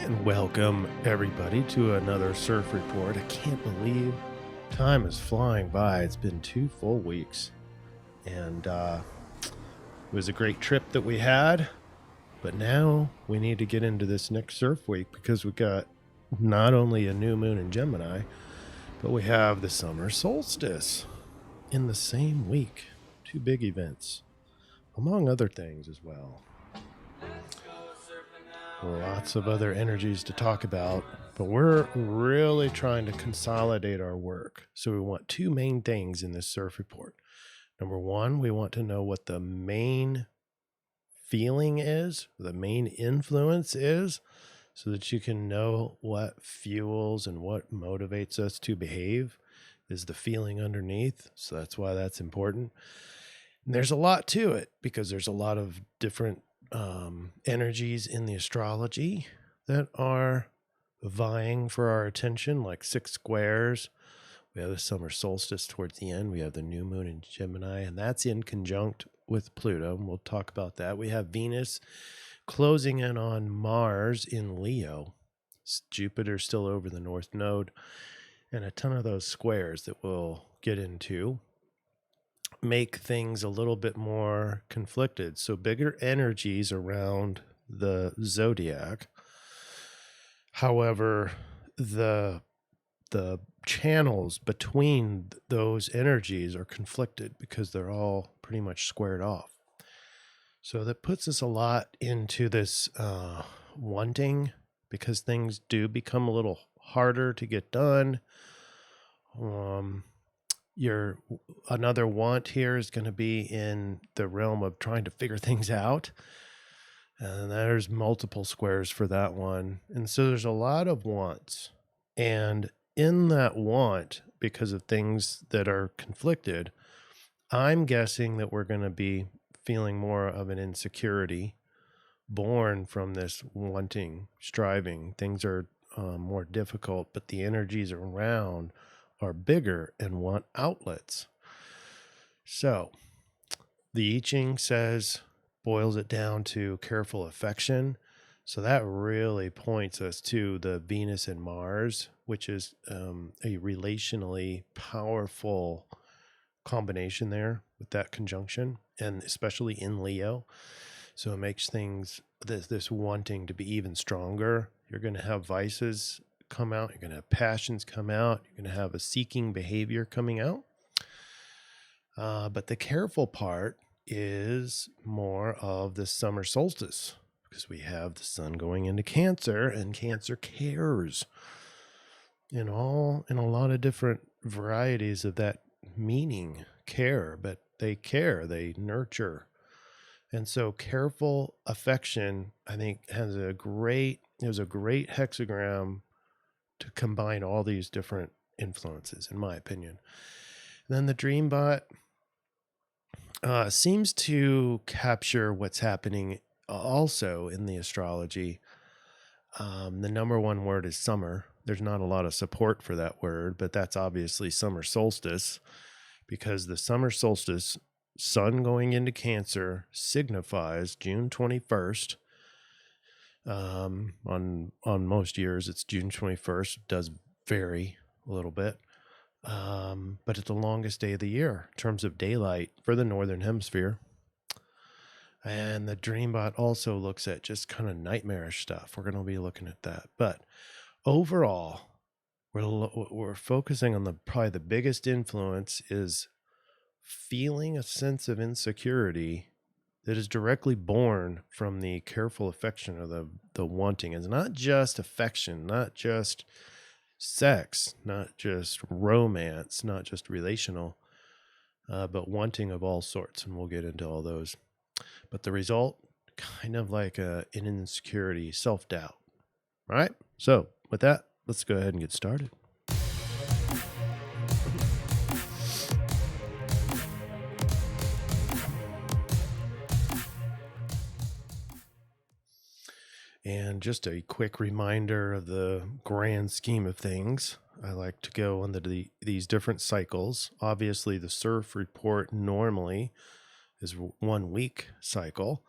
And welcome everybody to another CIRF report. I can't believe time is flying by. It's been 2 full weeks, and it was a great trip that we had. But now we need to get into this next CIRF week because we got not only a new moon in Gemini, but we have the summer solstice in the same week. 2 big events, among other things as well. Lots of other energies to talk about, but we're really trying to consolidate our work. So we want 2 main things in this CIRF report. Number 1, we want to know what the main feeling is, the main influence is, so that you can know what fuels and what motivates us to behave is the feeling underneath. So that's why that's important. And there's a lot to it because there's a lot of different energies in the astrology that are vying for our attention, like 6 squares. We have the summer solstice towards the end. We have the new moon in Gemini, and that's in conjunct with Pluto, and we'll talk about that. We have Venus closing in on Mars in Leo. Jupiter still over the North Node, and a ton of those squares that we'll get into make things a little bit more conflicted. So bigger energies around the zodiac. However, the channels between those energies are conflicted because they're all pretty much squared off. So that puts us a lot into this wanting, because things do become a little harder to get done. Another want here is going to be in the realm of trying to figure things out. And there's multiple squares for that one. And so there's a lot of wants. And in that want, because of things that are conflicted, I'm guessing that we're going to be feeling more of an insecurity born from this wanting, striving. Things are more difficult, but the energies around are bigger and want outlets. So the I-Ching boils it down to careful affection. So that really points us to the Venus and Mars, which is a relationally powerful combination there with that conjunction, and especially in Leo. So it makes things, this wanting to be even stronger. You're going to have vices come out, you're going to have passions come out, you're going to have a seeking behavior coming out. But the careful part is more of the summer solstice, because we have the sun going into Cancer, and Cancer cares in a lot of different varieties of that meaning, care, but they care, they nurture. And so careful affection, I think, it was a great hexagram to combine all these different influences, in my opinion. And then the dream bot seems to capture what's happening also in the astrology. The number 1 word is summer. There's not a lot of support for that word, but that's obviously summer solstice, because the summer solstice, sun going into Cancer, signifies June 21st. On most years it's June 21st. It does vary a little bit, but it's the longest day of the year in terms of daylight for the northern hemisphere. And the dreambot also looks at just kind of nightmarish stuff. We're going to be looking at that, but overall we're focusing on probably the biggest influence is feeling a sense of insecurity that is directly born from the careful affection, or the wanting. It's not just affection, not just sex, not just romance, not just relational, but wanting of all sorts, and we'll get into all those. But the result, kind of like an insecurity, self-doubt. All right, so with that, let's go ahead and get started. And just a quick reminder of the grand scheme of things. I like to go into these different cycles. Obviously, the CIRF report normally is 1 week cycle,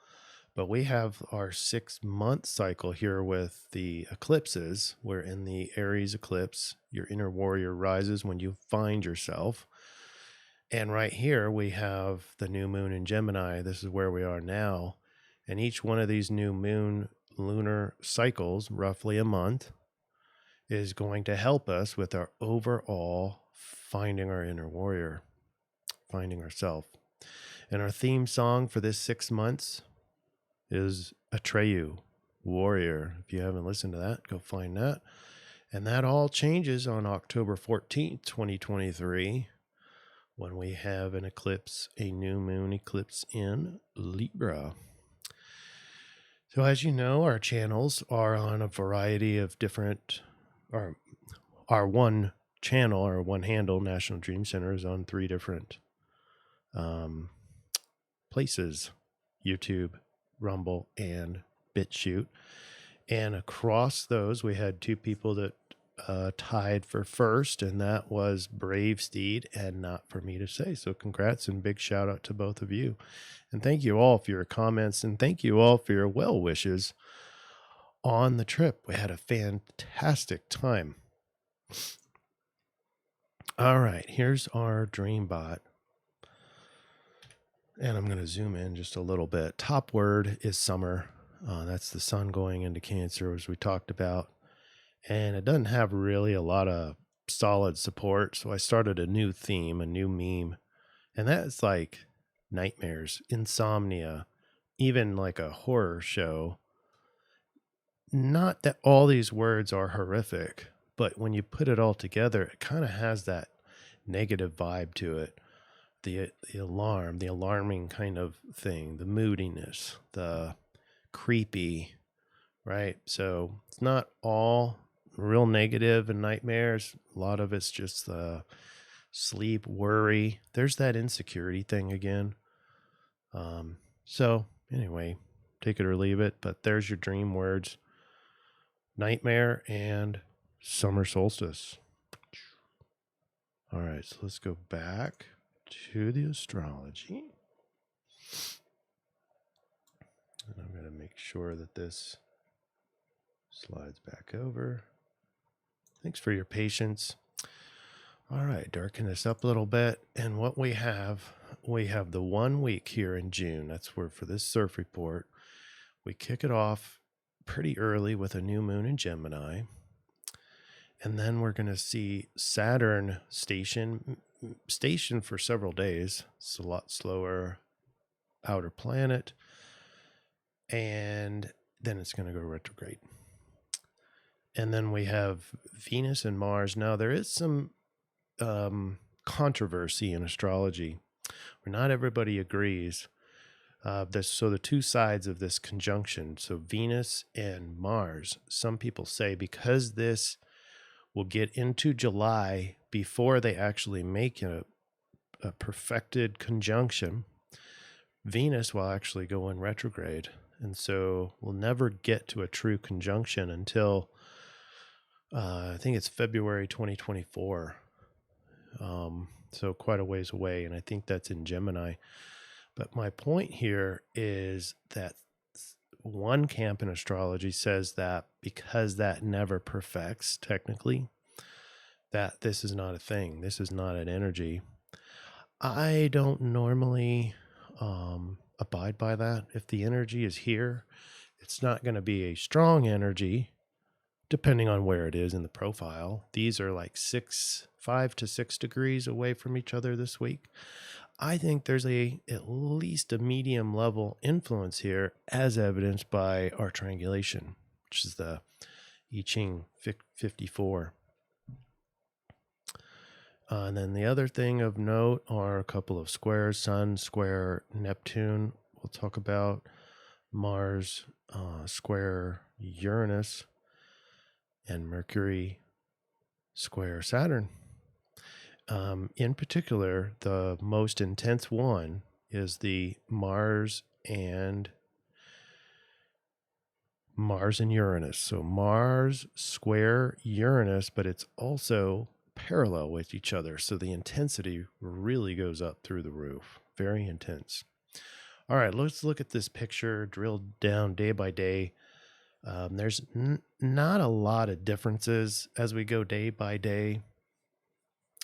But we have our 6-month cycle here with the eclipses. We're in the Aries eclipse. Your inner warrior rises when you find yourself. And right here we have the new moon in Gemini. This is where we are now. And each one of these new moon lunar cycles, roughly a month, is going to help us with our overall finding our inner warrior, finding ourself. And our theme song for this 6 months is Atreyu, Warrior. If you haven't listened to that, go find that. And that all changes on October 14th, 2023, when we have an eclipse, a new moon eclipse in Libra. So as you know, our channels are on a variety of different, our one channel, or one handle, National Dream Center, is on 3 different places: YouTube, Rumble, and BitChute. And across those, we had 2 people that tied for first, and that was Brave Steed and Not For Me To Say. So congrats and big shout out to both of you. And thank you all for your comments, and thank you all for your well wishes on the trip. We had a fantastic time. All right, here's our dream bot. And I'm going to zoom in just a little bit. Top word is summer. That's the sun going into Cancer, as we talked about. And it doesn't have really a lot of solid support. So I started a new theme, a new meme. And that's like nightmares, insomnia, even like a horror show. Not that all these words are horrific, but when you put it all together, it kind of has that negative vibe to it. The alarm, the alarming kind of thing, the moodiness, the creepy, right? So it's not all real negative and nightmares. A lot of it's just the sleep, worry. There's that insecurity thing again. So anyway, take it or leave it, but there's your dream words: nightmare and summer solstice. All right, so let's go back to the astrology. And I'm going to make sure that this slides back over. Thanks for your patience. All right, darken this up a little bit. And what we have the 1 week here in June. That's where, for this CIRF report, we kick it off pretty early with a new moon in Gemini. And then we're going to see Saturn station for several days. It's a lot slower outer planet. And then it's going to go retrograde. And then we have Venus and Mars. Now, there is some controversy in astrology where not everybody agrees. So the 2 sides of this conjunction, so Venus and Mars, some people say because this will get into July before they actually make a perfected conjunction, Venus will actually go in retrograde. And so we'll never get to a true conjunction until I think it's February 2024. So quite a ways away. And I think that's in Gemini. But my point here is that one camp in astrology says that because that never perfects technically, that this is not a thing. This is not an energy. I don't normally abide by that. If the energy is here, it's not going to be a strong energy, depending on where it is in the profile. These are like 5 to 6 degrees away from each other this week. I think there's at least a medium level influence here, as evidenced by our triangulation, which is the I-Ching 54. And then the other thing of note are a couple of squares: Sun square Neptune. We'll talk about Mars square Uranus, and Mercury square Saturn. In particular, the most intense one is the Mars and Uranus. So Mars square Uranus, but it's also parallel with each other. So the intensity really goes up through the roof. Very intense. All right, let's look at this picture, drill down day by day. There's not a lot of differences as we go day by day.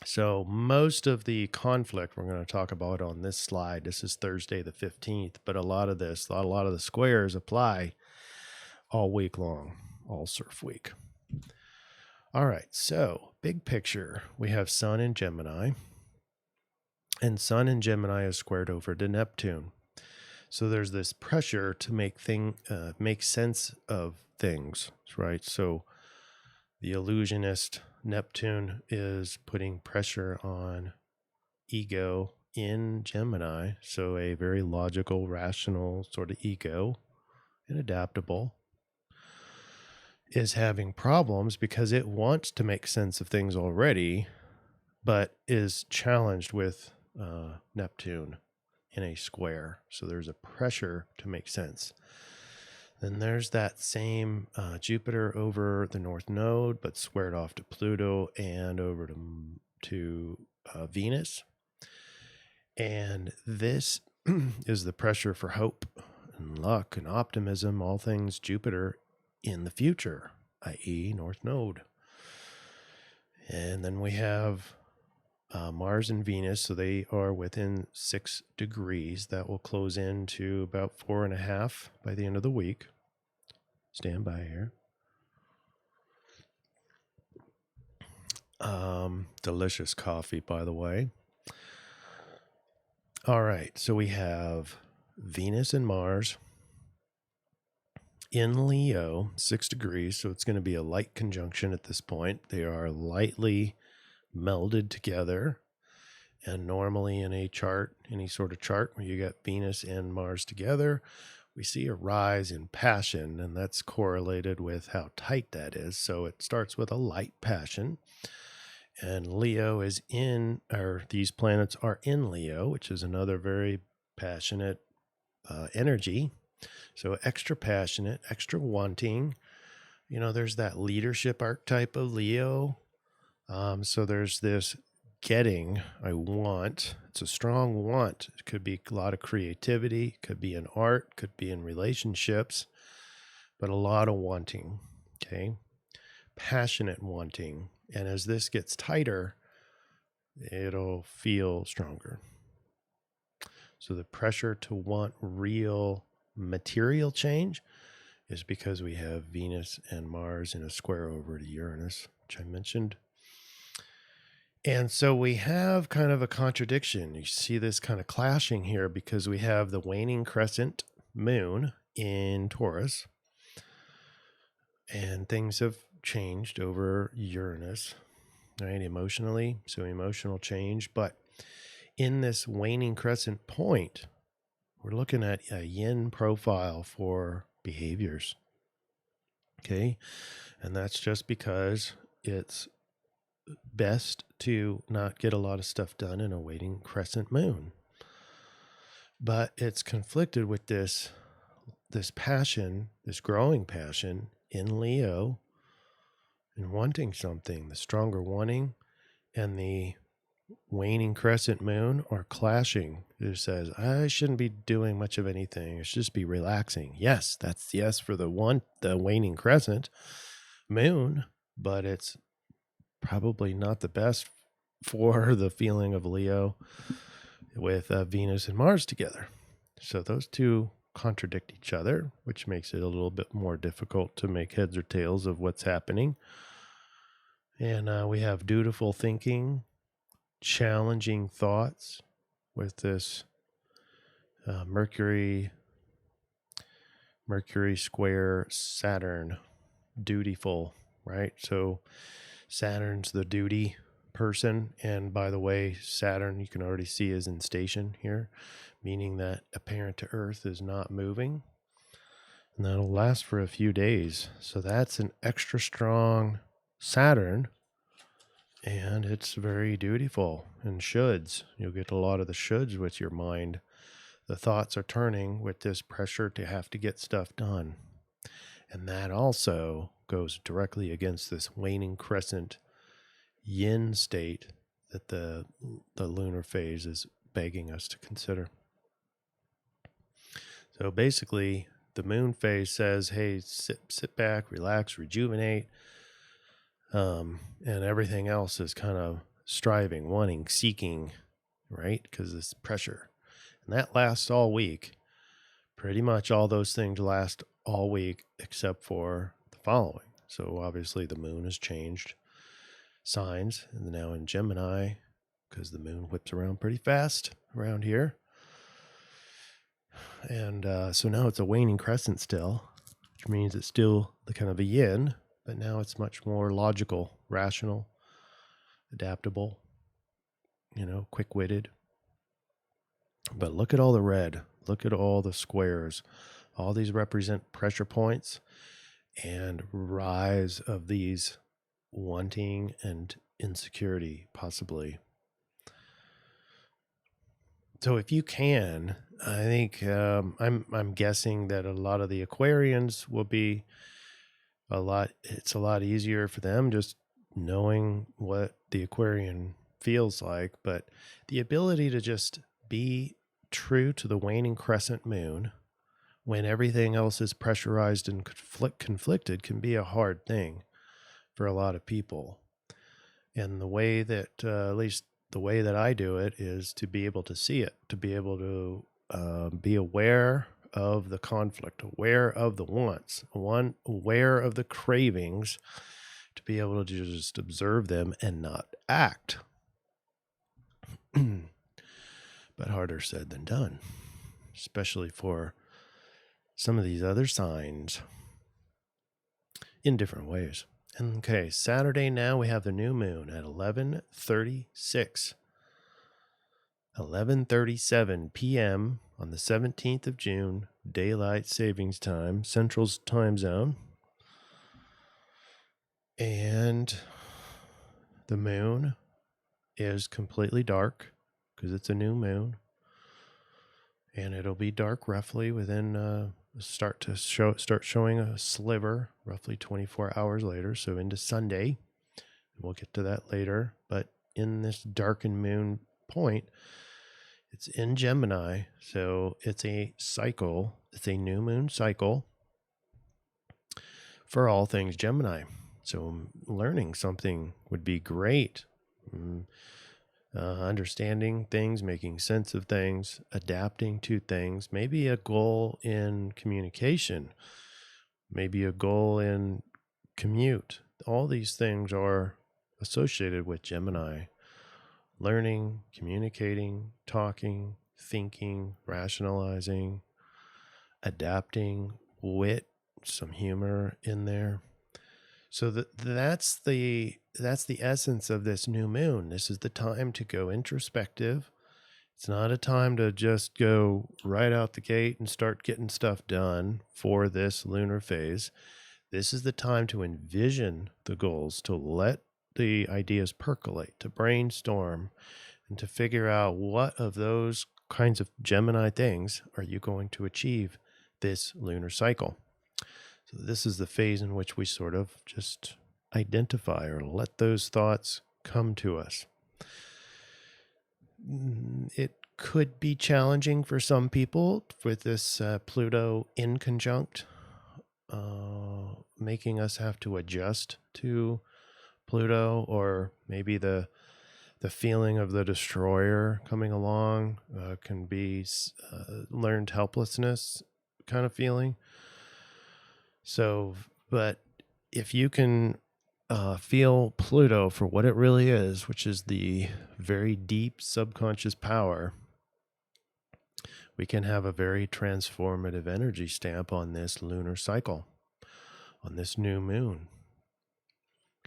So most of the conflict we're going to talk about on this slide, this is Thursday the 15th, but a lot of the squares apply all week long, all CIRF week. All right, so big picture, we have Sun in Gemini, and Sun in Gemini is squared over to Neptune. So there's this pressure to make sense of things, right? So the illusionist Neptune is putting pressure on ego in Gemini. So a very logical, rational sort of ego and adaptable is having problems because it wants to make sense of things already, but is challenged with Neptune in a square. So there's a pressure to make sense. Then there's that same Jupiter over the North Node, but squared off to Pluto and over to Venus. And this is the pressure for hope and luck and optimism, all things Jupiter in the future, i.e. North Node. And then we have Mars and Venus, so they are within 6 degrees. That will close into about 4.5 by the end of the week. Stand by here. Delicious coffee, by the way. All right, so we have Venus and Mars in Leo, 6 degrees, so it's going to be a light conjunction at this point. They are lightly melded together, and normally in a chart, any sort of chart where you got Venus and Mars together, we see a rise in passion, and that's correlated with how tight that is. So it starts with a light passion, and Leo is these planets are in Leo, which is another very passionate energy. So extra passionate, extra wanting. You know, there's that leadership archetype of Leo. So there's this getting, I want. It's a strong want. It could be a lot of creativity, could be in art, could be in relationships, but a lot of wanting, okay? Passionate wanting. And as this gets tighter, it'll feel stronger. So the pressure to want real material change is because we have Venus and Mars in a square over to Uranus, which I mentioned. And so we have kind of a contradiction. You see this kind of clashing here because we have the waning crescent moon in Taurus, and things have changed over Uranus, right? Emotionally, so emotional change. But in this waning crescent point, we're looking at a yin profile for behaviors, okay? And that's just because it's best to not get a lot of stuff done in a waning crescent moon. But it's conflicted with this passion, this growing passion in Leo and wanting something. The stronger wanting and the waning crescent moon are clashing. It says, I shouldn't be doing much of anything. I should just be relaxing. Yes, that's yes for the waning crescent moon, but it's probably not the best for the feeling of Leo with Venus and Mars together. So those two contradict each other, which makes it a little bit more difficult to make heads or tails of what's happening. And we have dutiful thinking, challenging thoughts with this Mercury square Saturn, dutiful, right? So Saturn's the duty person. And by the way, Saturn, you can already see, is in station here, meaning that apparent to Earth is not moving. And that'll last for a few days. So that's an extra strong Saturn. And it's very dutiful and shoulds. You'll get a lot of the shoulds with your mind. The thoughts are turning with this pressure to have to get stuff done. And that also goes directly against this waning crescent yin state that the lunar phase is begging us to consider. So basically, the moon phase says, hey, sit back, relax, rejuvenate. And everything else is kind of striving, wanting, seeking, right? Because it's pressure. And that lasts all week. Pretty much all those things last all week except for the following. So obviously the moon has changed signs and now in Gemini, because the moon whips around pretty fast around here. And so now it's a waning crescent still, which means it's still the kind of a yin, but now it's much more logical, rational, adaptable, quick-witted. But look at all the red. Look at all the squares. All these represent pressure points and rise of these wanting and insecurity, possibly. So if you can, I think I'm guessing that a lot of the Aquarians will be it's a lot easier for them just knowing what the Aquarian feels like, but the ability to just be true to the waning crescent moon when everything else is pressurized and conflicted can be a hard thing for a lot of people. And the way that, at least the way that I do it, is to be able to see it, to be able to be aware of the conflict, aware of the wants, aware of the cravings, to be able to just observe them and not act. But harder said than done, especially for some of these other signs in different ways. Okay, Saturday now we have the new moon at 11:37 p.m. on the 17th of June, daylight savings time, Central time zone. And the moon is completely dark because it's a new moon. And it'll be dark roughly within start showing a sliver roughly 24 hours later, so into Sunday. We'll get to that later, but in this darkened moon point, it's in Gemini, so it's a cycle. It's a new moon cycle for all things Gemini. So learning something would be great. Understanding things, making sense of things, adapting to things, maybe a goal in communication, maybe a goal in commute. All these things are associated with Gemini. Learning, communicating, talking, thinking, rationalizing, adapting, wit, some humor in there. So that's the essence of this new moon. This is the time to go introspective. It's not a time to just go right out the gate and start getting stuff done for this lunar phase. This is the time to envision the goals, to let the ideas percolate, to brainstorm, and to figure out what of those kinds of Gemini things are you going to achieve this lunar cycle. So this is the phase in which we sort of just identify or let those thoughts come to us. It could be challenging for some people with this Pluto in conjunct, making us have to adjust to Pluto, or maybe the feeling of the destroyer coming along can be learned helplessness kind of feeling. So, but if you can feel Pluto for what it really is, which is the very deep subconscious power, we can have a very transformative energy stamp on this lunar cycle, on this new moon.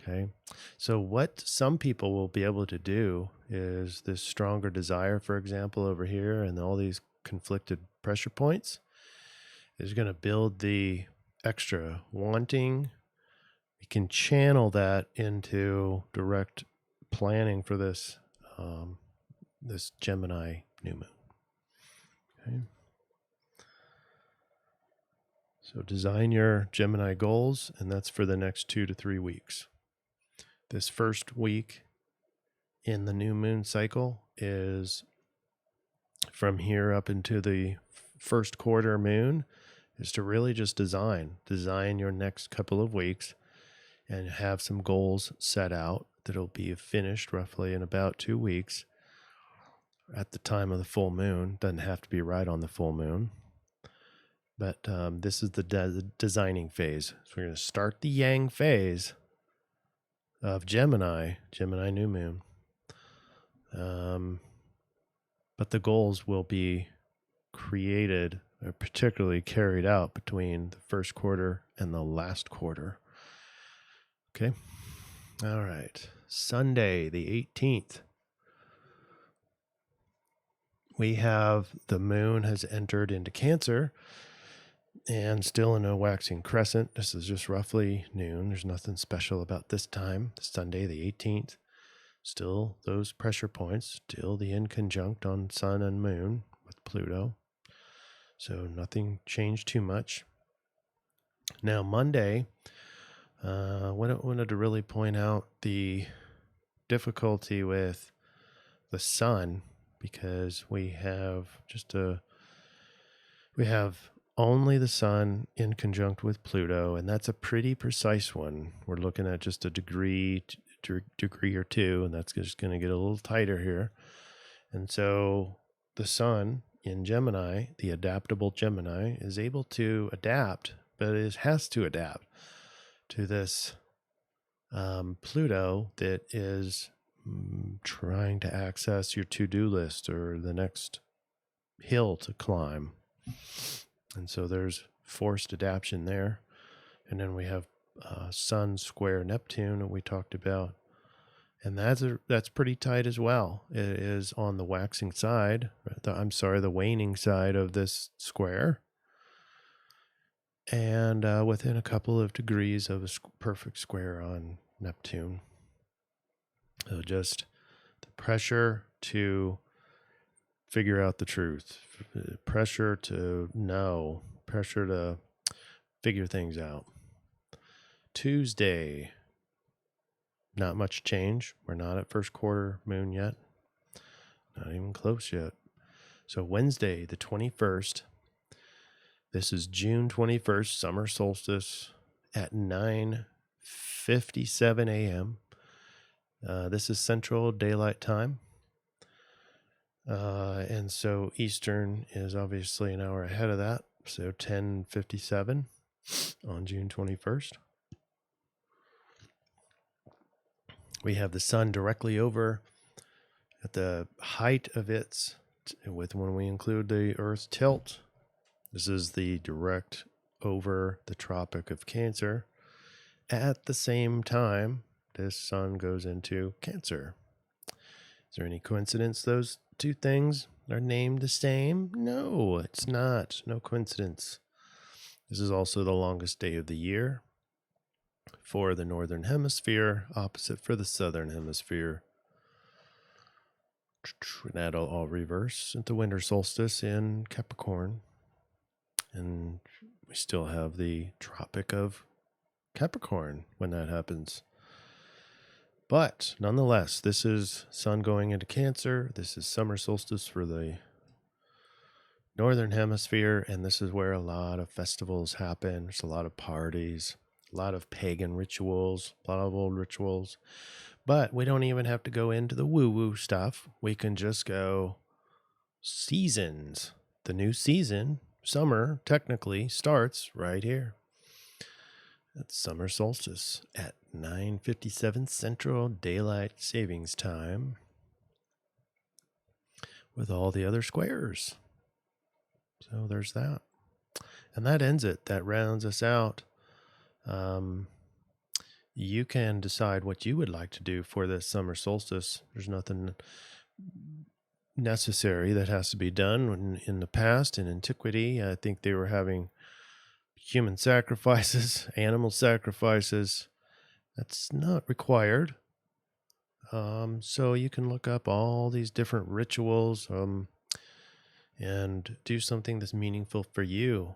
Okay. So what some people will be able to do is this stronger desire, for example, over here, and all these conflicted pressure points is going to build the extra wanting. We can channel that into direct planning for this this Gemini new moon. Okay. So design your Gemini goals, and that's for the next 2 to 3 weeks. This first week in the new moon cycle is from here up into the first quarter moon is to really just design your next couple of weeks and have some goals set out that'll be finished roughly in about 2 weeks at the time of the full moon. Doesn't have to be right on the full moon. But this is the designing phase. So we're going to start the yang phase of Gemini new moon. But the goals will be created, or particularly carried out, between the first quarter and the last quarter. Okay. All right. Sunday, the 18th. We have the moon has entered into Cancer and still in a waxing crescent. This is just roughly noon. There's nothing special about this time. Sunday, the 18th. Still those pressure points, still the inconjunct on Sun and Moon with Pluto. So nothing changed too much. Now, Monday, wanted to really point out the difficulty with the Sun, because we have only the Sun in conjunct with Pluto, and that's a pretty precise one. We're looking at just a degree or two, and that's just going to get a little tighter here. And so the Sun in Gemini, the adaptable Gemini, is able to adapt, but it has to adapt to this Pluto that is trying to access your to-do list or the next hill to climb. And so there's forced adaptation there. And then we have Sun square Neptune that we talked about. And that's pretty tight as well. It is on the waxing side, the waning side of this square. And within a couple of degrees of a perfect square on Neptune. So just the pressure to figure out the truth, pressure to know, pressure to figure things out. Tuesday, not much change. We're not at first quarter moon yet. Not even close yet. So Wednesday, the 21st, this is June 21st, summer solstice at 9:57 a.m. This is Central Daylight Time. And so Eastern is obviously an hour ahead of that. So 10:57 on June 21st. We have the Sun directly over at the height of its, when we include the Earth tilt. This is the direct over the Tropic of Cancer. At the same time, this Sun goes into Cancer. Is there any coincidence those two things are named the same? No, it's not. No coincidence. This is also the longest day of the year for the Northern Hemisphere, opposite for the Southern Hemisphere. And that'll all reverse into winter solstice in Capricorn. And we still have the Tropic of Capricorn when that happens. But nonetheless, this is Sun going into Cancer. This is summer solstice for the Northern Hemisphere, and this is where a lot of festivals happen. There's a lot of parties, a lot of pagan rituals, a lot of old rituals. But we don't even have to go into the woo-woo stuff. We can just go seasons. The new season, summer, technically starts right here. That's summer solstice at 9:57 Central Daylight Savings Time with all the other squares. So there's that. And that ends it. That rounds us out. You can decide what you would like to do for this summer solstice. There's nothing necessary that has to be done. In the past, in antiquity, I think they were having human sacrifices, animal sacrifices. That's not required. So you can look up all these different rituals and do something that's meaningful for you.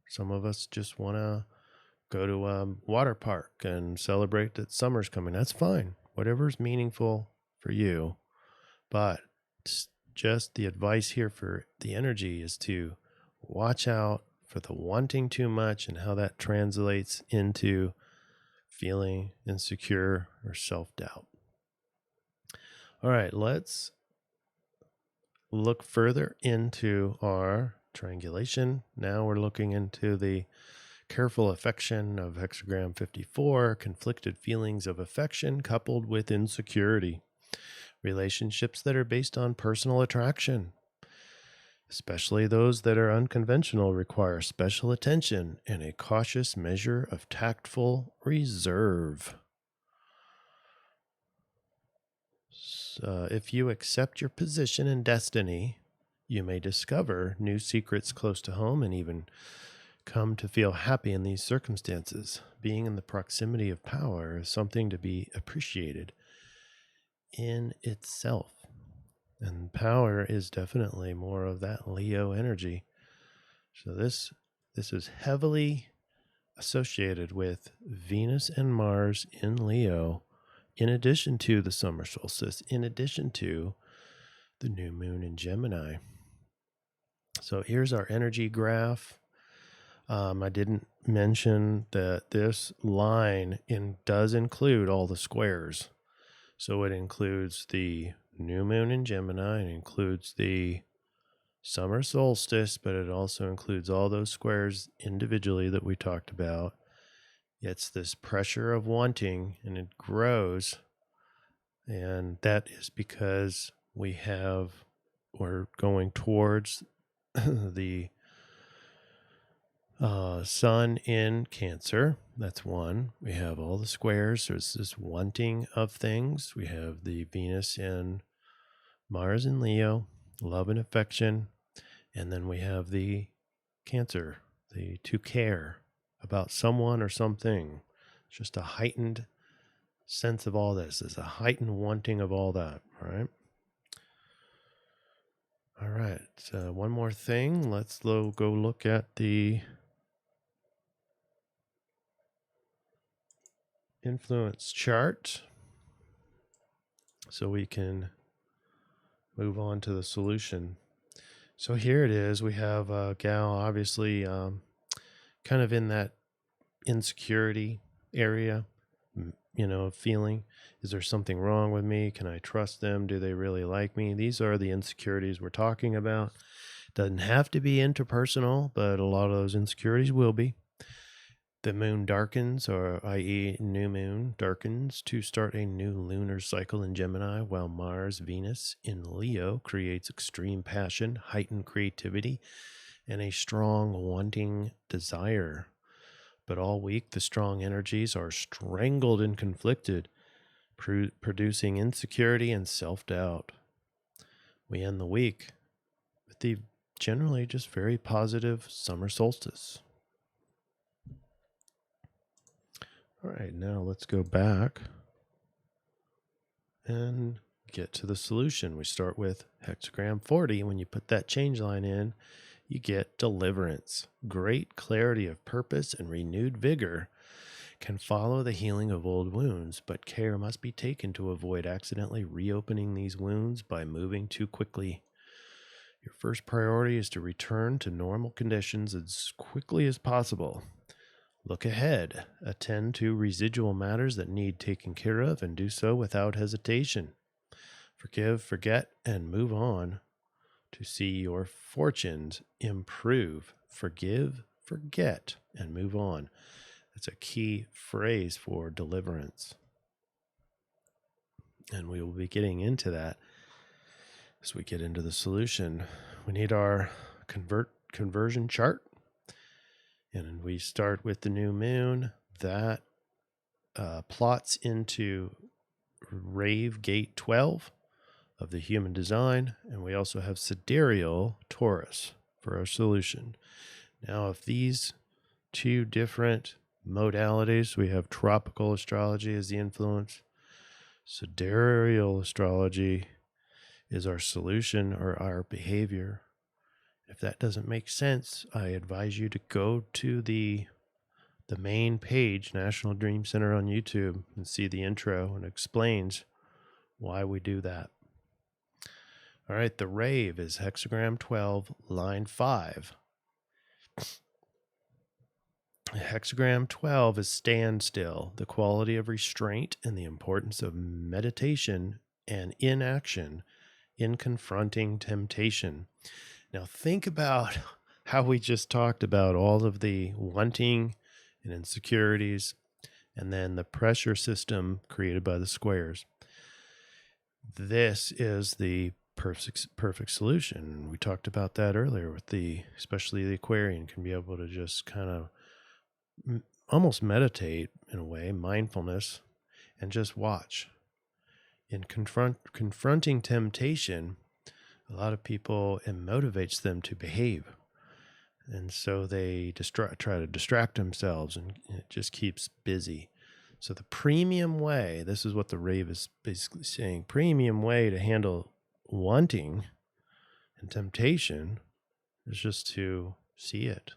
Some of us just want to go to a water park and celebrate that summer's coming. That's fine. Whatever's meaningful for you. But just the advice here for the energy is to watch out for the wanting too much and how that translates into feeling insecure or self-doubt. All right, let's look further into our triangulation. Now we're looking into the careful affection of hexagram 54, conflicted feelings of affection coupled with insecurity. Relationships that are based on personal attraction, especially those that are unconventional, require special attention and a cautious measure of tactful reserve. If you accept your position and destiny, you may discover new secrets close to home and even come to feel happy in these circumstances. Being in the proximity of power is something to be appreciated in itself. And power is definitely more of that Leo energy. So this is heavily associated with Venus and Mars in Leo, in addition to the summer solstice, in addition to the new moon in Gemini. So here's our energy graph. I didn't mention that this line does include all the squares. So it includes the new moon in Gemini, it includes the summer solstice, but it also includes all those squares individually that we talked about. It's this pressure of wanting, and it grows. And that is because we're going towards the sun in Cancer. That's one. We have all the squares. There's this wanting of things. We have the Venus and Mars in Leo, love and affection. And then we have the Cancer, the to care about someone or something. It's just a heightened sense of all this. There's a heightened wanting of all that. All right. One more thing. Let's go look at the influence chart so we can move on to the solution. So here it is. We have a gal obviously kind of in that insecurity area, feeling, is there something wrong with me? Can I trust them? Do they really like me? These are the insecurities we're talking about. Doesn't have to be interpersonal, but a lot of those insecurities will be. The moon darkens, or i.e. new moon darkens, to start a new lunar cycle in Gemini, while Mars, Venus in Leo creates extreme passion, heightened creativity, and a strong wanting desire. But all week, the strong energies are strangled and conflicted, producing insecurity and self-doubt. We end the week with the generally just very positive summer solstice. All right, now let's go back and get to the solution. We start with hexagram 40. When you put that change line in, you get deliverance. Great clarity of purpose and renewed vigor can follow the healing of old wounds, but care must be taken to avoid accidentally reopening these wounds by moving too quickly. Your first priority is to return to normal conditions as quickly as possible. Look ahead, attend to residual matters that need taken care of, and do so without hesitation. Forgive, forget, and move on to see your fortunes improve. Forgive, forget, and move on. That's a key phrase for deliverance. And we will be getting into that as we get into the solution. We need our conversion chart. And we start with the new moon. That plots into Rave Gate 12 of the human design. And we also have Sidereal Taurus for our solution. Now, if these two different modalities, we have Tropical Astrology as the influence, Sidereal Astrology is our solution or our behavior. If that doesn't make sense, I advise you to go to the main page, National Dream Center on YouTube, and see the intro, and explains why we do that. All right, the rave is hexagram 12, line 5. Hexagram 12 is standstill, the quality of restraint and the importance of meditation and inaction in confronting temptation. Now think about how we just talked about all of the wanting and insecurities, and then the pressure system created by the squares. This is the perfect solution. We talked about that earlier with especially the Aquarian can be able to just kind of almost meditate in a way, mindfulness, and just watch. In confronting temptation, a lot of people, it motivates them to behave. And so they try to distract themselves, and it just keeps busy. So the premium way, this is what the rave is basically saying, premium way to handle wanting and temptation is just to see it.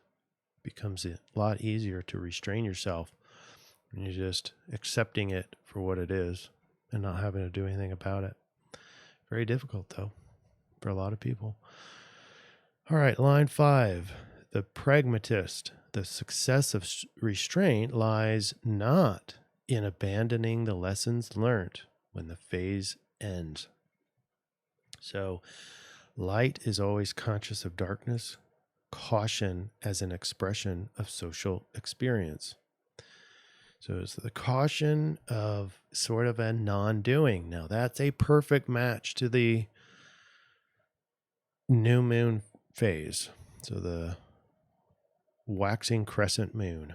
Becomes a lot easier to restrain yourself when you're just accepting it for what it is and not having to do anything about it. Very difficult, though, for a lot of people. All right, line 5. The pragmatist. The success of restraint lies not in abandoning the lessons learned when the phase ends. So, light is always conscious of darkness. Caution as an expression of social experience. So it's the caution of sort of a non-doing. Now that's a perfect match to the new moon phase. So the waxing crescent moon.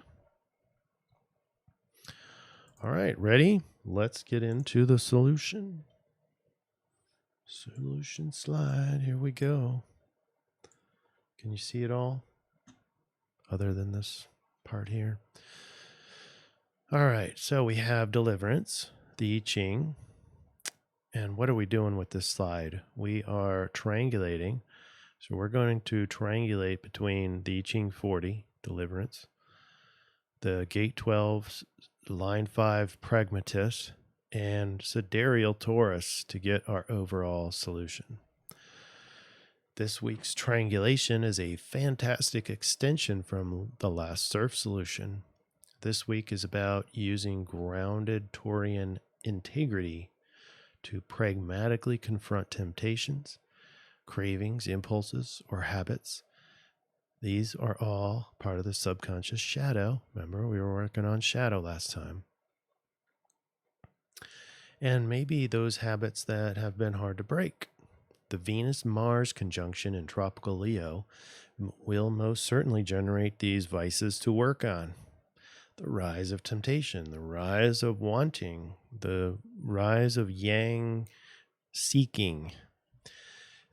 All right, ready? Let's get into the solution. Solution slide. Here we go. Can you see it all? Other than this part here. All right, so we have deliverance, the I-Ching. And what are we doing with this slide? We are triangulating. So we're going to triangulate between the I-Ching 40, deliverance, the gate 12, line 5, pragmatist, and sidereal Taurus to get our overall solution. This week's triangulation is a fantastic extension from the last CIRF solution. This week is about using grounded Taurian integrity to pragmatically confront temptations, cravings, impulses, or habits. These are all part of the subconscious shadow. Remember, we were working on shadow last time. And maybe those habits that have been hard to break. The Venus-Mars conjunction in Tropical Leo will most certainly generate these vices to work on. The rise of temptation, the rise of wanting, the rise of yang seeking.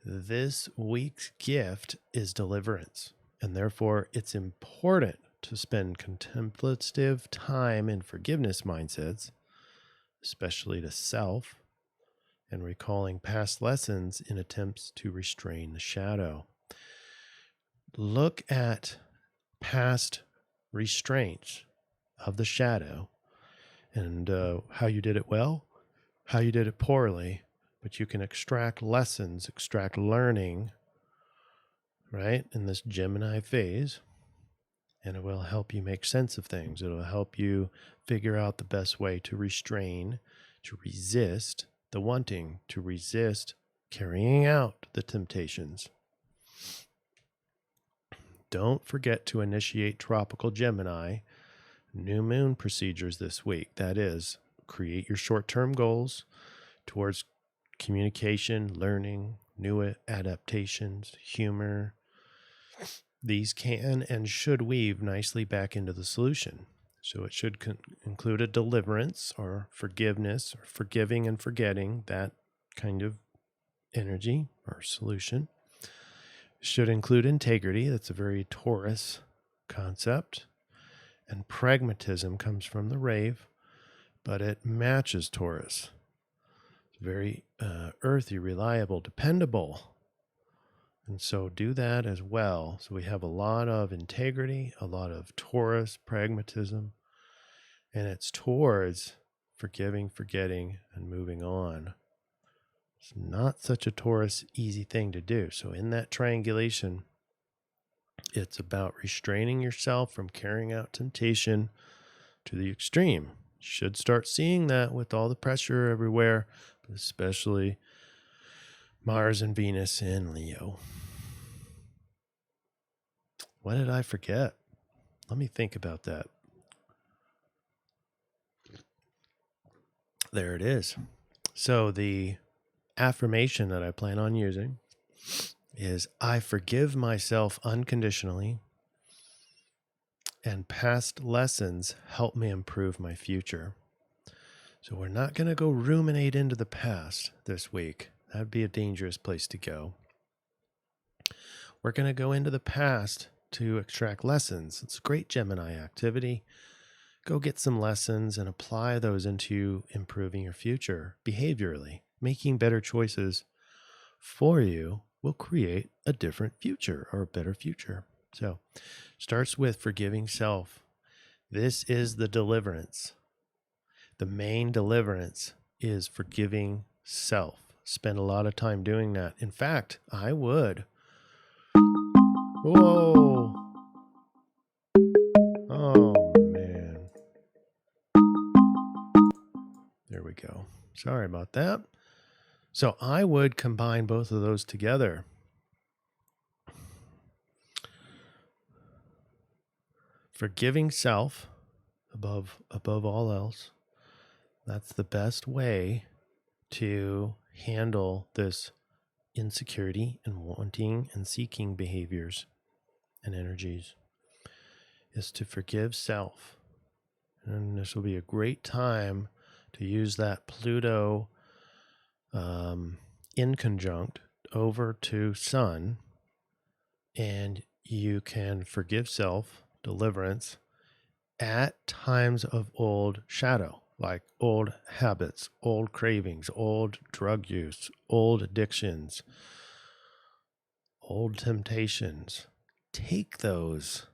This week's gift is deliverance, and therefore it's important to spend contemplative time in forgiveness mindsets, especially to self, and recalling past lessons in attempts to restrain the shadow. Look at past restraints of the shadow and how you did it well, how you did it poorly, but you can extract lessons, extract learning, right, in this Gemini phase, and it will help you make sense of things. It'll help you figure out the best way to restrain, to resist the wanting, to resist carrying out the temptations. Don't forget to initiate Tropical Gemini new moon procedures this week. That is, create your short-term goals towards communication, learning, new adaptations, humor. These can and should weave nicely back into the solution. So it should include a deliverance or forgiveness or forgiving and forgetting, that kind of energy or solution. Should include integrity. That's a very Taurus concept. And pragmatism comes from the rave, but it matches Taurus. It's very earthy, reliable, dependable. And so do that as well. So we have a lot of integrity, a lot of Taurus pragmatism, and it's towards forgiving, forgetting, and moving on. It's not such a Taurus easy thing to do. So in that triangulation, It's about restraining yourself from carrying out temptation to the extreme. You should start seeing that with all the pressure everywhere, but especially Mars and Venus in Leo. What did I forget? Let me think about that. There it is. So the affirmation that I plan on using is I forgive myself unconditionally, and past lessons help me improve my future. So we're not going to go ruminate into the past this week. That'd be a dangerous place to go. We're going to go into the past to extract lessons. It's a great Gemini activity. Go get some lessons and apply those into improving your future behaviorally. Making better choices for you will create a different future or a better future. So, starts with forgiving self. This is the deliverance. The main deliverance is forgiving self. Spend a lot of time doing that. In fact, I would. Whoa. Oh, man. There we go. Sorry about that. So I would combine both of those together. Forgiving self above all else. That's the best way to handle this insecurity and wanting and seeking behaviors and energies, is to forgive self. And this will be a great time to use that Pluto in conjunct over to Sun, and you can forgive self, deliverance, at times of old shadow, like old habits, old cravings, old drug use, old addictions, old temptations. Take those.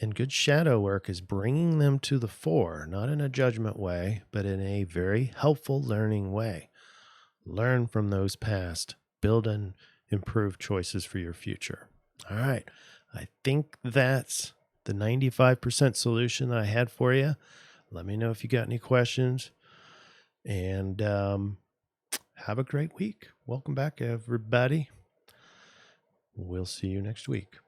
And good shadow work is bringing them to the fore, not in a judgment way, but in a very helpful learning way. Learn from those past, build and improve choices for your future. All right. I think that's the 95% solution that I had for you. Let me know if you got any questions, and have a great week. Welcome back, everybody. We'll see you next week.